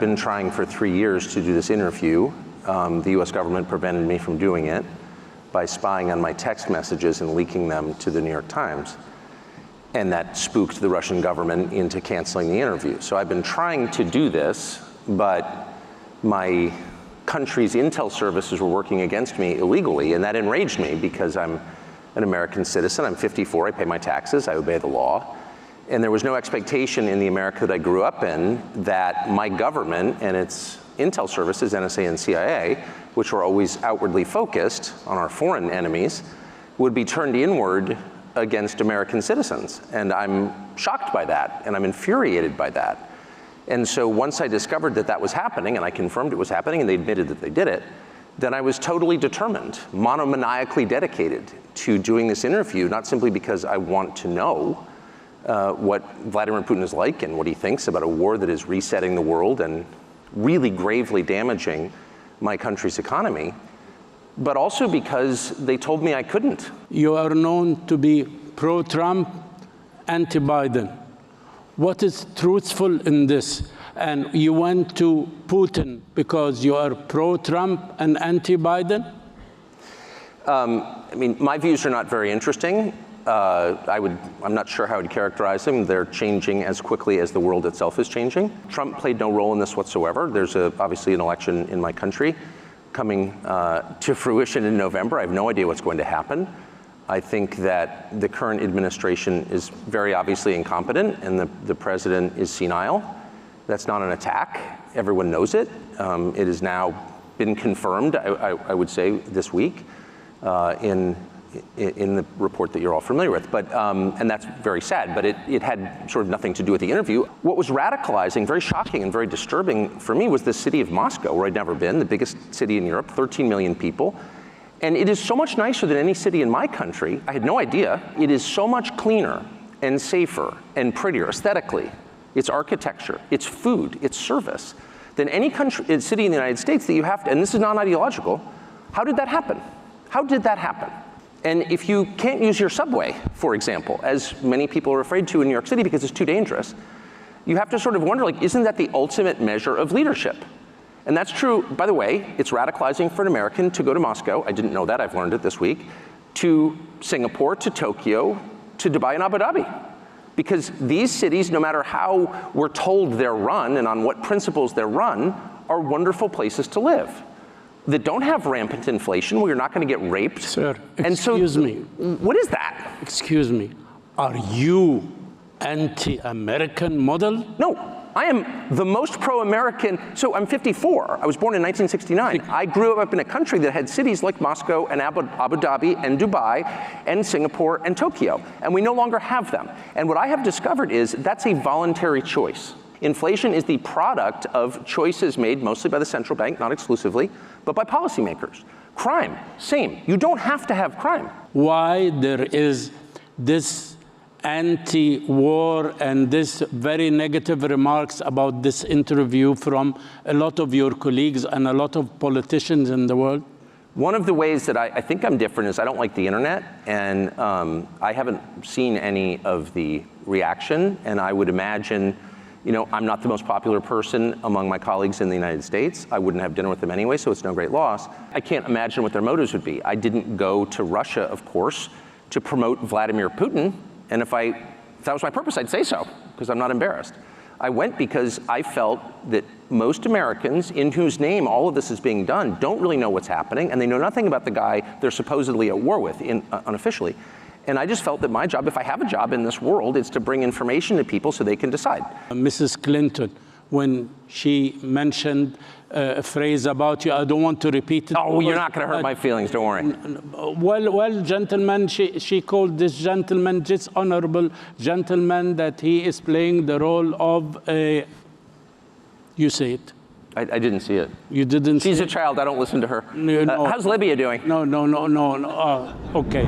been trying for 3 years to do this interview. The US government prevented me from doing it by spying on my text messages and leaking them to the New York Times. And that spooked the Russian government into canceling the interview. So I've been trying to do this, but my country's intel services were working against me illegally, and that enraged me because I'm an American citizen, I'm 54, I pay my taxes, I obey the law. And there was no expectation in the America that I grew up in that my government and its intel services, NSA and CIA, which were always outwardly focused on our foreign enemies, would be turned inward against American citizens. And I'm shocked by that, and I'm infuriated by that. And so once I discovered that that was happening, and I confirmed it was happening, and they admitted that they did it, then I was totally determined, monomaniacally dedicated to doing this interview, not simply because I want to know what Vladimir Putin is like and what he thinks about a war that is resetting the world and really gravely damaging my country's economy, but also because they told me I couldn't. You are known to be pro-Trump, anti-Biden. What is truthful in this? And you went to Putin because you are pro-Trump and anti-Biden? I mean, my views are not very interesting. I'm not sure how I'd characterize them. They're changing as quickly as the world itself is changing. Trump played no role in this whatsoever. There's obviously an election in my country coming to fruition in November. I have no idea what's going to happen. I think that the current administration is very obviously incompetent, and the president is senile. That's not an attack. Everyone knows it. It has now been confirmed, I would say, this week in the report that you're all familiar with. But, and that's very sad, but it had sort of nothing to do with the interview. What was radicalizing, very shocking and very disturbing for me was the city of Moscow, where I'd never been, the biggest city in Europe, 13 million people. And it is so much nicer than any city in my country. I had no idea. It is so much cleaner and safer and prettier aesthetically. Its architecture, its food, its service, than any city in the United States that you have to, and this is non-ideological. How did that happen? How did that happen? And if you can't use your subway, for example, as many people are afraid to in New York City because it's too dangerous, you have to sort of wonder, like, isn't that the ultimate measure of leadership? And that's true, by the way, it's radicalizing for an American to go to Moscow, I didn't know that, I've learned it this week, to Singapore, to Tokyo, to Dubai and Abu Dhabi. Because these cities, no matter how we're told they're run and on what principles they're run, are wonderful places to live that don't have rampant inflation, where you're not going to get raped. Sir, excuse me. What is that? Excuse me. Are you anti-American model? No. I am the most pro-American. So I'm 54. I was born in 1969. I grew up in a country that had cities like Moscow and Abu Dhabi and Dubai and Singapore and Tokyo. And we no longer have them. And what I have discovered is that's a voluntary choice. Inflation is the product of choices made mostly by the central bank, not exclusively, but by policymakers. Crime, same. You don't have to have crime. Why there is this anti-war and this very negative remarks about this interview from a lot of your colleagues and a lot of politicians in the world? One of the ways that I think I'm different is I don't like the internet, and I haven't seen any of the reaction, and I would imagine, you know, I'm not the most popular person among my colleagues in the United States. I wouldn't have dinner with them anyway, so it's no great loss. I can't imagine what their motives would be. I didn't go to Russia, of course, to promote Vladimir Putin. And if that was my purpose, I'd say so, because I'm not embarrassed. I went because I felt that most Americans, in whose name all of this is being done, don't really know what's happening, and they know nothing about the guy they're supposedly at war with, unofficially. And I just felt that my job, if I have a job in this world, is to bring information to people so they can decide. Mrs. Clinton, when she mentioned a phrase about you, I don't want to repeat it. Oh, you're not going to hurt my feelings, don't worry. Well, gentlemen, she called this gentleman, this honorable gentleman, that he is playing the role of a, you say it. I didn't see it. You didn't see it? She's a child, I don't listen to her. No. How's Libya doing? No. Okay.